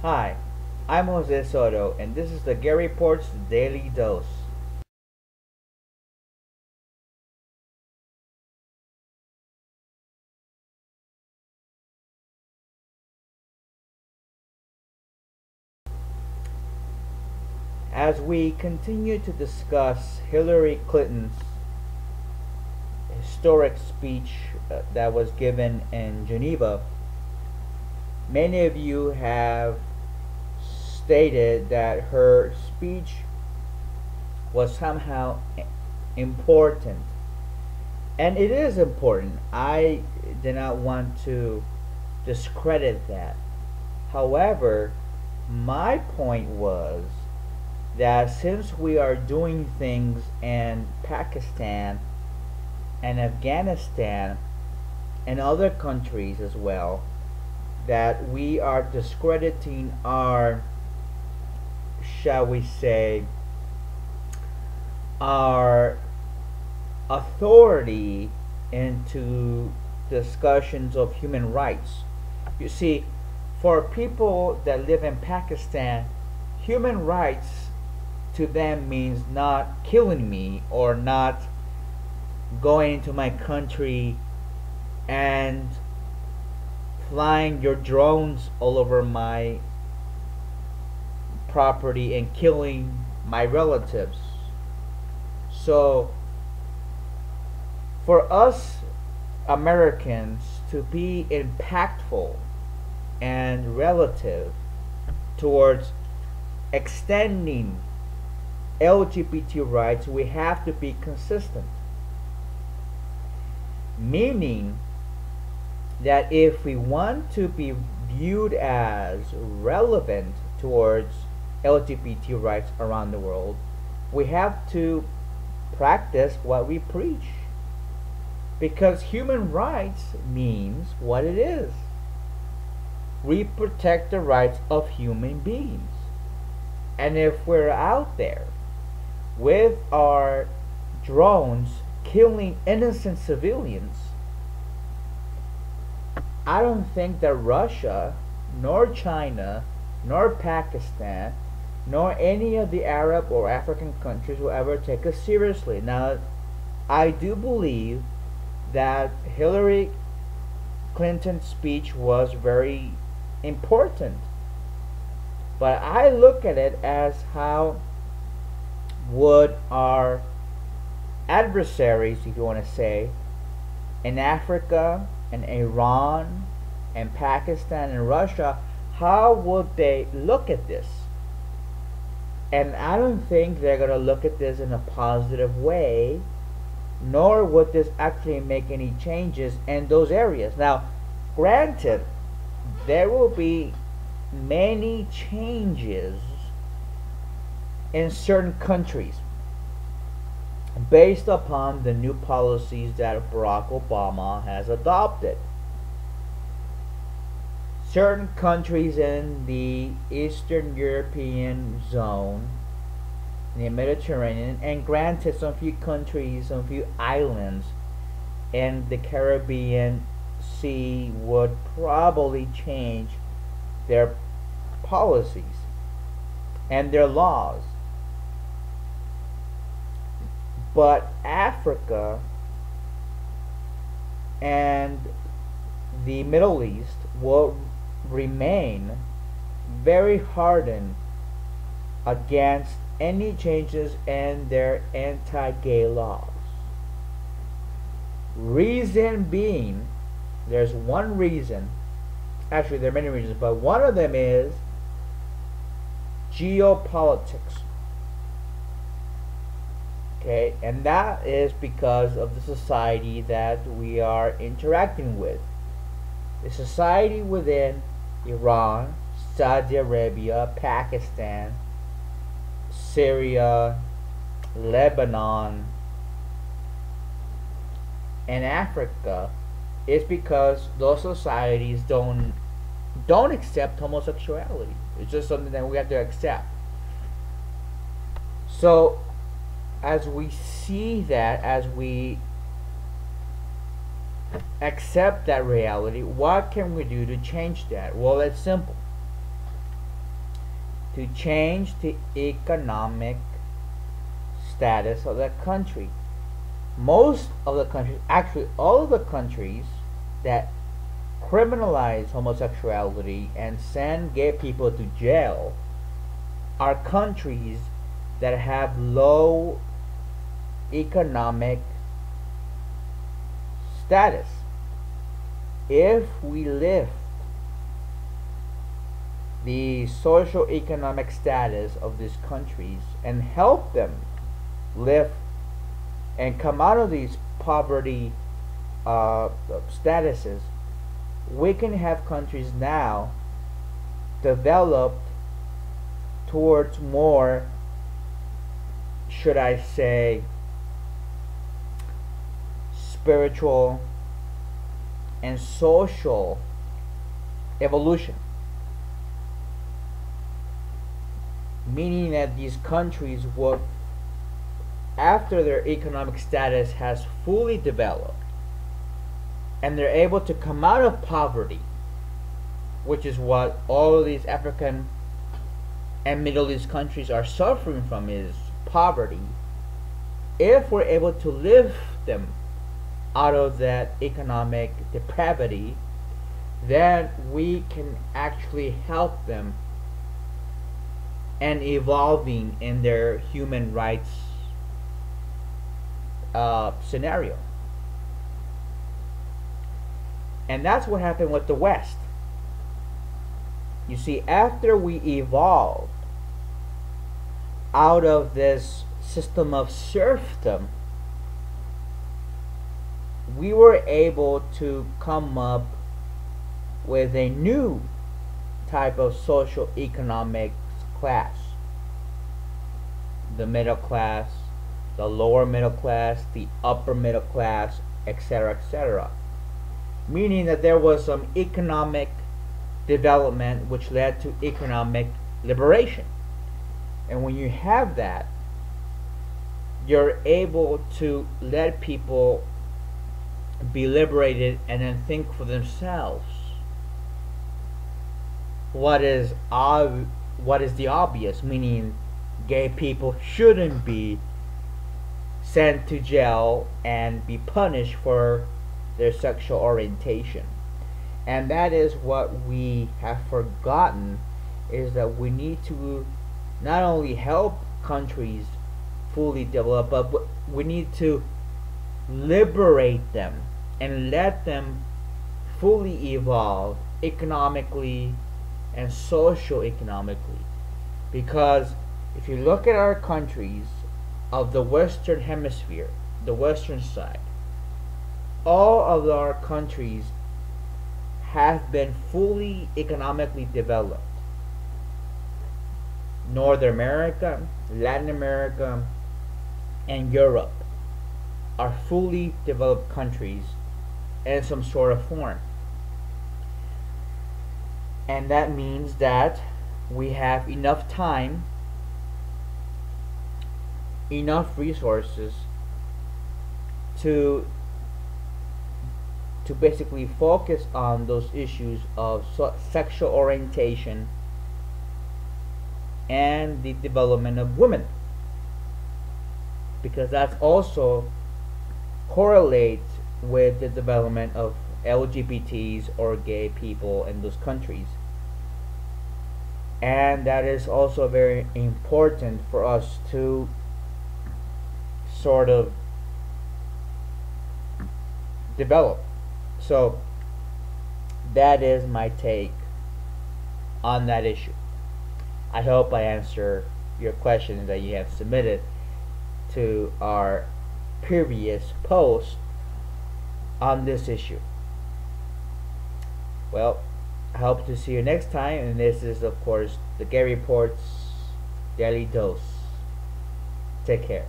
Hi, I'm Jose Soto, and this is the Gary Report's Daily Dose. As we continue to discuss Hillary Clinton's historic speech that was given in Geneva, many of you have stated that her speech was somehow important. And it is important. I did not want to discredit that. However, my point was that since we are doing things in Pakistan and Afghanistan and other countries as well, that we are discrediting our, shall we say, our authority into discussions of human rights. You see, for people that live in Pakistan, human rights to them means not killing me or not going into my country and flying your drones all over my property and killing my relatives. So for us Americans to be impactful and relative towards extending LGBT rights, we have to be consistent. Meaning that if we want to be viewed as relevant towards LGBT rights around the world, we have to practice what we preach. Because human rights means what it is. We protect the rights of human beings. And if we're out there with our drones killing innocent civilians, I don't think that Russia, nor China, nor Pakistan, nor any of the Arab or African countries will ever take us seriously. Now, I do believe that Hillary Clinton's speech was very important. But I look at it as how would our adversaries, if you want to say, in Africa and Iran and Pakistan and Russia, how would they look at this? And I don't think they're going to look at this in a positive way, nor would this actually make any changes in those areas. Now, granted, there will be many changes in certain countries based upon the new policies that Barack Obama has adopted. Certain countries in the Eastern European zone, in the Mediterranean, and granted some few countries, some few islands in the Caribbean Sea would probably change their policies and their laws. But Africa and the Middle East will remain very hardened against any changes in their anti-gay laws. Reason being, there's one reason, actually there are many reasons, but one of them is geopolitics. Okay, and that is because of the society that we are interacting with. The society within Iran, Saudi Arabia, Pakistan, Syria, Lebanon, and Africa is because those societies don't accept homosexuality. It's just something that we have to accept. So as we see that, as we accept that reality, what can we do to change that? Well, it's simple. to change the economic status of that country. Most of the countries, actually all of the countries that criminalize homosexuality and send gay people to jail are countries that have low economic status. If we lift the social economic status of these countries and help them lift and come out of these poverty statuses, we can have countries now developed towards more, should I say, spiritual and social evolution. Meaning that these countries will, after their economic status has fully developed and they're able to come out of poverty, which is what all of these African and Middle East countries are suffering from, is poverty. If we're able to lift them out of that economic depravity, then we can actually help them and evolving in their human rights scenario. And that's what happened with the West. You see, after we evolved out of this system of serfdom, we were able to come up with a new type of social economic class. The middle class, the lower middle class, the upper middle class, etc., etc. Meaning that there was some economic development which led to economic liberation. And when you have that, you're able to let people be liberated and then think for themselves. What is the obvious? Meaning gay people shouldn't be sent to jail and be punished for their sexual orientation. And that is what we have forgotten, is that we need to not only help countries fully develop, but we need to liberate them and let them fully evolve economically and socio-economically. Because if you look at our countries of the Western Hemisphere, the Western side, all of our countries have been fully economically developed. North America, Latin America, and Europe are fully developed countries in some sort of form. And that means that we have enough time, enough resources to basically focus on those issues of sexual orientation and the development of women, because that also correlates with the development of LGBTs or gay people in those countries. And that is also very important for us to sort of develop. So that is my take on that issue. I hope I answer your questions that you have submitted to our previous post on this issue. Well, I hope to see you next time, and this is of course the Gay Reports Daily Dose. Take care.